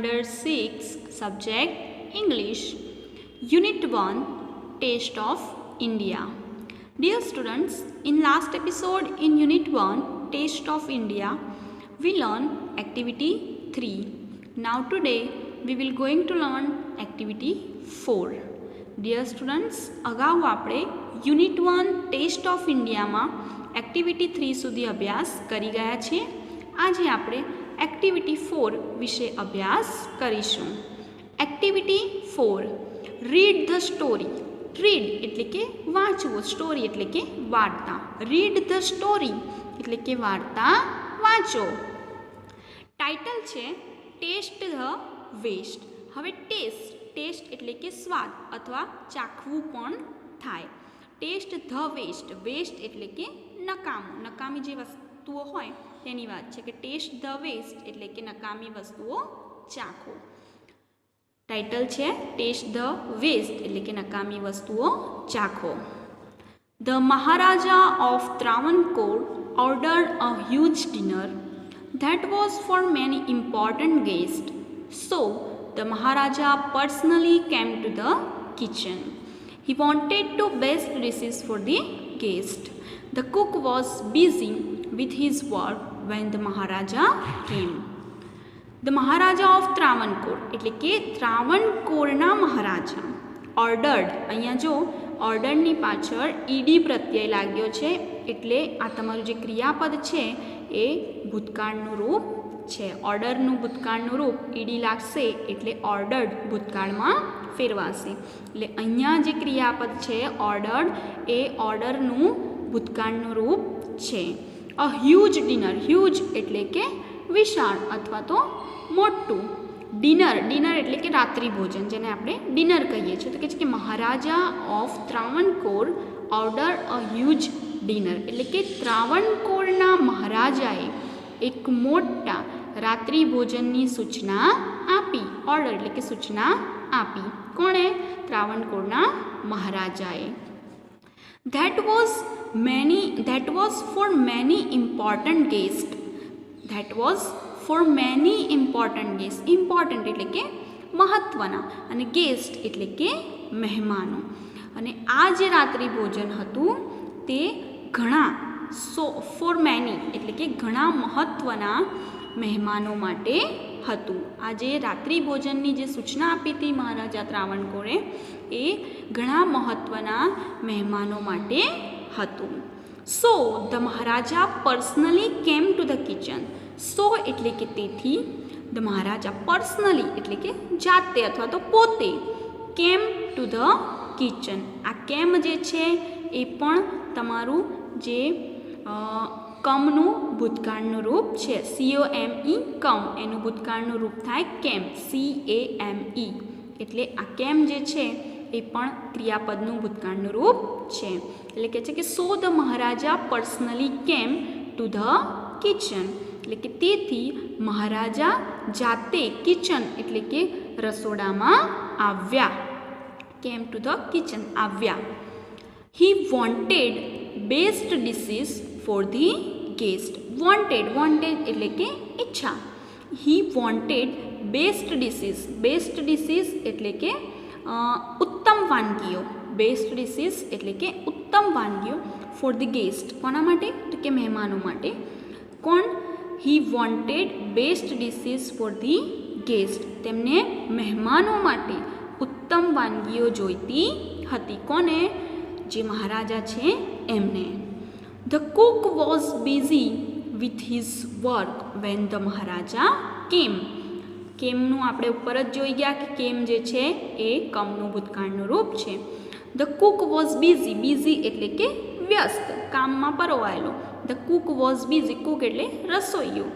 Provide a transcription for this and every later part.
Standard 6, Subject English, Unit 1, Taste of India. Dear students, in last episode in Unit 1, Taste of India, we learned Activity 3. Now today we will going to learn Activity 4. Dear students, અગાઉ આપણે Unit 1 Taste of India માં Activity 3 સુધી અભ્યાસ કરી ગયા છીએ. આજે આપણે Activity 4 વિશે અભ્યાસ કરીશું. Activity 4, Read the story. Read એટલે કે વાંચવું, સ્ટોરી એટલે કે વાર્તા. Read the story એટલે કે વાર્તા વાંચો. ટાઇટલ છે ટેસ્ટ ધ વેસ્ટ. હવે ટેસ્ટ એટલે કે સ્વાદ અથવા ચાખવું પણ થાય. ટેસ્ટ ધ વેસ્ટ એટલે કે નકામું, નકામી જે વસ્તુઓ હોય તેની વાત છે કે ટેસ્ટ ધ વેસ્ટ એટલે કે નકામી વસ્તુઓ ચાખો. ટાઇટલ છે ટેસ્ટ ધ વેસ્ટ એટલે કે નકામી વસ્તુઓ ચાખો. The Maharaja of Travancore ordered a huge dinner that was for many important guests. So the Maharaja personally came to the kitchen. He wanted to best dishes for the guest. The cook was busy with his work when the Maharaja came. The Maharaja of Travancore એટલે કે ત્રાવણકોરના મહારાજા. Ordered, અહીંયા જો ઓર્ડરની પાછળ ED પ્રત્યય લાગ્યો છે એટલે આ તમારું જે ક્રિયાપદ છે એ ભૂતકાળનું રૂપ છે. ઓર્ડરનું ભૂતકાળનું રૂપ ઈડી લાગશે એટલે ઓર્ડર્ડ ભૂતકાળમાં ફેરવાશે. એટલે અહીંયા જે ક્રિયાપદ છે ઓર્ડર્ડ એ ઓર્ડરનું ભૂતકાળનું રૂપ છે. અ હ્યુજ ડિનર, હ્યુજ એટલે કે વિશાળ અથવા તો મોટું. ડિનર એટલે કે રાત્રિ ભોજન, જેને આપણે ડિનર કહીએ છીએ. તો કહે છે કે Maharaja of Travancore order a huge dinner એટલે કે ત્રાવણકોરના મહારાજાએ એક મોટા રાત્રિ ભોજનની સૂચના આપી. ઓર્ડર એટલે કે સૂચના આપી. કોણે? ત્રાવણકોરના મહારાજાએ. That was for many important guests. That was for many important guests. Important એટલે કે મહત્વના અને ગેસ્ટ એટલે કે મહેમાનો. અને આ જે રાત્રિ ભોજન હતું તે ઘણા ફોર મેની એટલે કે ઘણા મહત્વના મહેમાનો માટે હતું. આ જે રાત્રિ ભોજનની જે સૂચના આપી હતી મહારાજા ત્રાવણકોરે એ ઘણા મહત્વના મહેમાનો માટે હતું. So the Maharaja personally came to the kitchen. So એટલે કે તેથી, ધ મહારાજા પર્સનલી એટલે કે જાતે અથવા તો પોતે, કેમ ટુ ધ કિચન. આ કેમ જે છે એ પણ તમારું જે કમનું ભૂતકાળનું રૂપ છે. COME કમ એનું ભૂતકાળનું રૂપ થાય કેમ, CAME. એટલે આ કેમ જે છે એ પણ ક્રિયાપદનું ભૂતકાળનું રૂપ છે. એટલે કે છે કે so the Maharaja personally came to the kitchen એટલે કે તેથી મહારાજા જાતે કિચન એટલે કે રસોડામાં આવ્યા. કેમ ટુ ધ કિચન આવ્યા. He wanted best dishes for the guest. Wanted એટલે કે ઈચ્છા. હી વોન્ટેડ બેસ્ટ ડિશિસ એટલે કે ઉત્તમ વાનગીઓ. બેસ્ટ ડિશિસ એટલે કે ઉત્તમ વાનગીઓ ફોર ધી ગેસ્ટ. કોના માટે? તો કે મહેમાનો માટે. કોણ? He wanted best dishes for the guest. તેમને મહેમાનો માટે ઉત્તમ વાનગીઓ જોઈતી હતી. કોને? જે મહારાજા છે એમને. The cook was busy with his work when the Maharaja came. કેમનું આપણે ઉપર જ જોઈ ગયા કે કેમ જે છે એ કમનું ભૂતકાળનું રૂપ છે. ધ કુક વોઝ બિઝી એટલે કે વ્યસ્ત, કામમાં પરોવાયેલો. The cook was busy, cook એટલે રસોઈયો.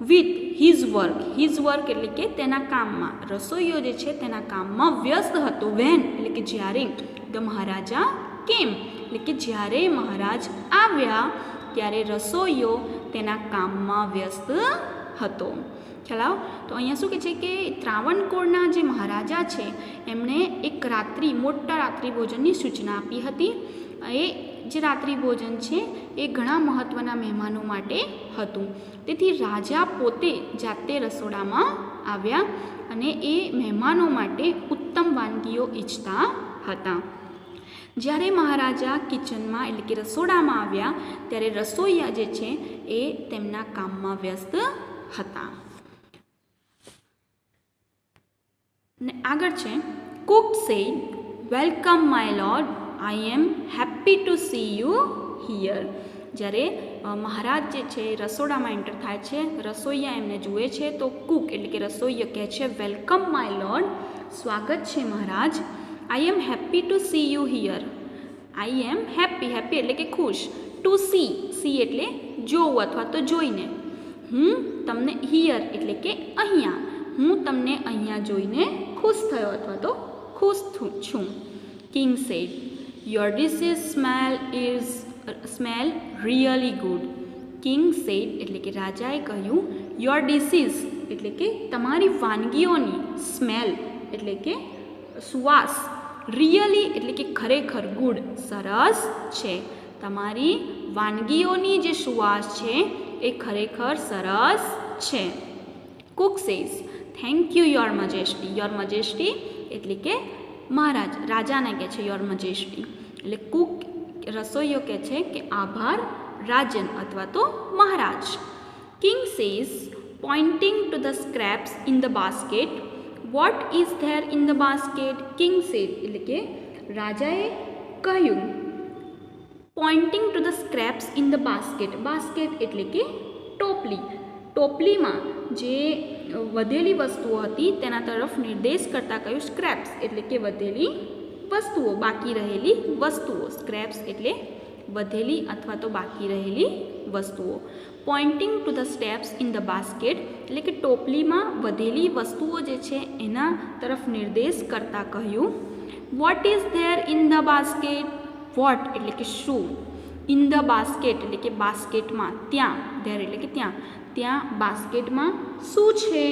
વિથ હિઝ વર્ક એટલે કે તેના કામમાં. રસોઈયો જે છે તેના કામમાં વ્યસ્ત હતો. વેન એટલે કે જ્યારે, ધ મહારાજા કેમ એટલે કે જ્યારે મહારાજ આવ્યા ત્યારે રસોઈયો તેના કામમાં વ્યસ્ત હતો. ખ્યાલ આવો? તો અહીંયા શું કહે છે કે ત્રાવણકોરના જે મહારાજા છે એમણે એક મોટા રાત્રિ ભોજનની સૂચના આપી હતી. એ જે રાત્રિ ભોજન છે એ ઘણા મહત્ત્વના મહેમાનો માટે હતું. તેથી રાજા પોતે જાતે રસોડામાં આવ્યા અને એ મહેમાનો માટે ઉત્તમ વાનગીઓ ઈચ્છતા હતા. જ્યારે મહારાજા કિચનમાં એટલે કે રસોડામાં આવ્યા ત્યારે રસોઈયા જે છે એ તેમના કામમાં વ્યસ્ત હતા. ને આગળ છે cook said, welcome my lord, I am happy to see you here. જ્યારે મહારાજ જે છે રસોડામાં એન્ટર થાય છે, રસોઈયા એમને જુએ છે તો કુક એટલે કે રસોઈયા કહે છે વેલકમ માય લોર્ડ, સ્વાગત છે મહારાજ. I am happy to see you here. I am happy, happy એટલે કે ખુશ, ટુ સી, સી એટલે જોવું અથવા તો જોઈને. હું તમને હિયર એટલે કે અહીંયા, હું તમને અહીંયા જોઈને ખુશ થયો અથવા તો ખુશ છું. King said, your dishes smell really good. King said એટલે કે રાજાએ કહ્યું યોર ડિશિસ એટલે કે તમારી વાનગીઓની, સ્મેલ એટલે કે સુવાસ, રિયલી એટલે કે ખરેખર, ગુડ સરસ છે. તમારી વાનગીઓની જે સુવાસ છે એ ખરેખર સરસ છે. Cook says thank you your majesty. Your majesty એટલે કે મહારાજ, રાજાને કહે છે યોર મજેસ્ટી. એટલે કુક રસોઈયો કહે છે કે આભાર રાજન અથવા તો મહારાજ. King says pointing to the scraps in the basket, what is there in the basket. King said એટલે કે રાજાએ કહ્યું pointing to the scraps in the basket. Basket એટલે કે ટોપલી. ટોપલીમાં જે વધેલી વસ્તુઓ હતી તેના તરફ નિર્દેશ કરતાં કહ્યું સ્ક્રેપ્સ એટલે કે વધેલી વસ્તુઓ, બાકી રહેલી વસ્તુઓ. સ્ક્રેપ્સ એટલે વધેલી અથવા તો બાકી રહેલી વસ્તુઓ. Pointing to the steps in the basket એટલે કે ટોપલીમાં વધેલી વસ્તુઓ જે છે એના તરફ નિર્દેશ કરતાં કહ્યું what is there in the basket. What એટલે કે શું, ઇન ધ બાસ્કેટ એટલે કે બાસ્કેટમાં, ત્યાં, ધેર એટલે કે ત્યાં, ત્યાં બાસ્કેટમાં શું છે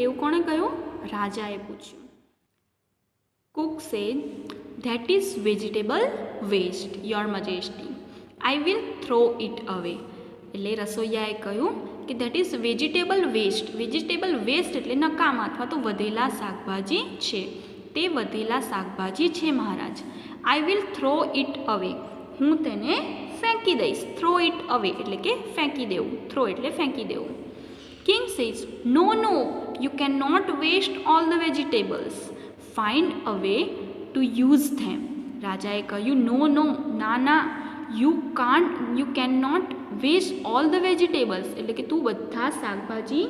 એવું કોણે કહ્યું? રાજાએ પૂછ્યું. Cook said that is vegetable waste your majesty, I will throw it away. એટલે રસોઈયાએ કહ્યું કે that is vegetable waste. Vegetable waste એટલે નકામા અથવા તો વધેલા શાકભાજી છે. તે વધેલા શાકભાજી છે મહારાજ. આઈ વિલ થ્રો ઇટ અવે, હું તેને ફેંકી દઈશ. થ્રો ઇટ અવે એટલે કે ફેંકી દેવું. થ્રો એટલે ફેંકી દેવું. King says no no you can not waste all the vegetables, find a way to use them. રાજાએ કહ્યું નો નો, ના ના, you can not waste all the vegetables એટલે કે તું બધા શાકભાજી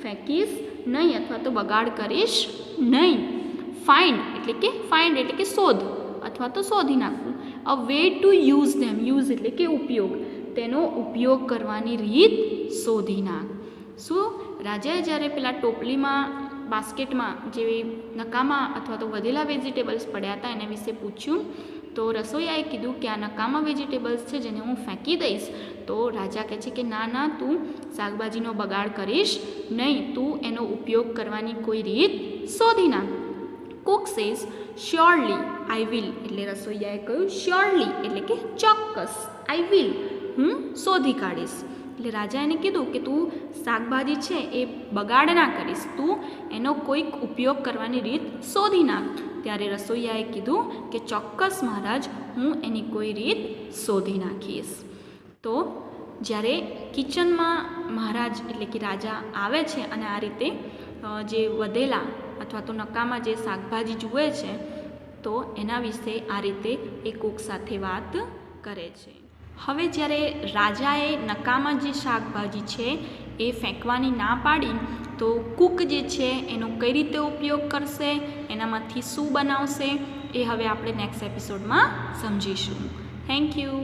ફેંકીશ નહીં અથવા તો બગાડ કરીશ નહીં. ફાઇન્ડ એટલે કે શોધ અથવા તો શોધી નાખવું. અ way to use them, use એટલે કે ઉપયોગ, તેનો ઉપયોગ કરવાની રીત શોધી નાખ. શું રાજાએ જ્યારે પેલા ટોપલીમાં બાસ્કેટમાં જે નકામા અથવા તો વધેલા વેજીટેબલ્સ પડ્યા હતા એના વિશે પૂછ્યું તો રસોઈયાએ કીધું કે આ નકામા વેજીટેબલ્સ છે જેને હું ફેંકી દઈશ. તો રાજા કહે છે કે ના ના, તું શાકભાજીનો બગાડ કરીશ નહીં, તું એનો ઉપયોગ કરવાની કોઈ રીત શોધી નાખ. Cook says surely I will. એટલે રસોઈયાએ કહ્યું શ્યોરલી એટલે કે ચોક્કસ, આઈ વિલ હું શોધી કાઢીશ. એટલે રાજા એને કીધું કે તું શાકભાજી છે એ બગાડ ના કરીશ, તું એનો કોઈક ઉપયોગ કરવાની રીત શોધી નાખ. ત્યારે રસોઈયાએ કીધું કે ચોક્કસ મહારાજ, હું એની કોઈ રીત શોધી નાખીશ. તો જ્યારે કિચનમાં મહારાજ એટલે કે રાજા આવે છે અને આ રીતે જે વધેલા અથવા તો નકામા જે શાકભાજી જુએ છે તો એના વિશે આ રીતે એ કુક સાથે વાત કરે છે. હવે જ્યારે રાજાએ નકામા જે શાકભાજી છે એ ફેંકવાની ના પાડી તો કુક જે છે એનો કઈ રીતે ઉપયોગ કરશે, એનામાંથી શું બનાવશે એ હવે આપણે નેક્સ્ટ એપિસોડમાં સમજીશું. Thank you.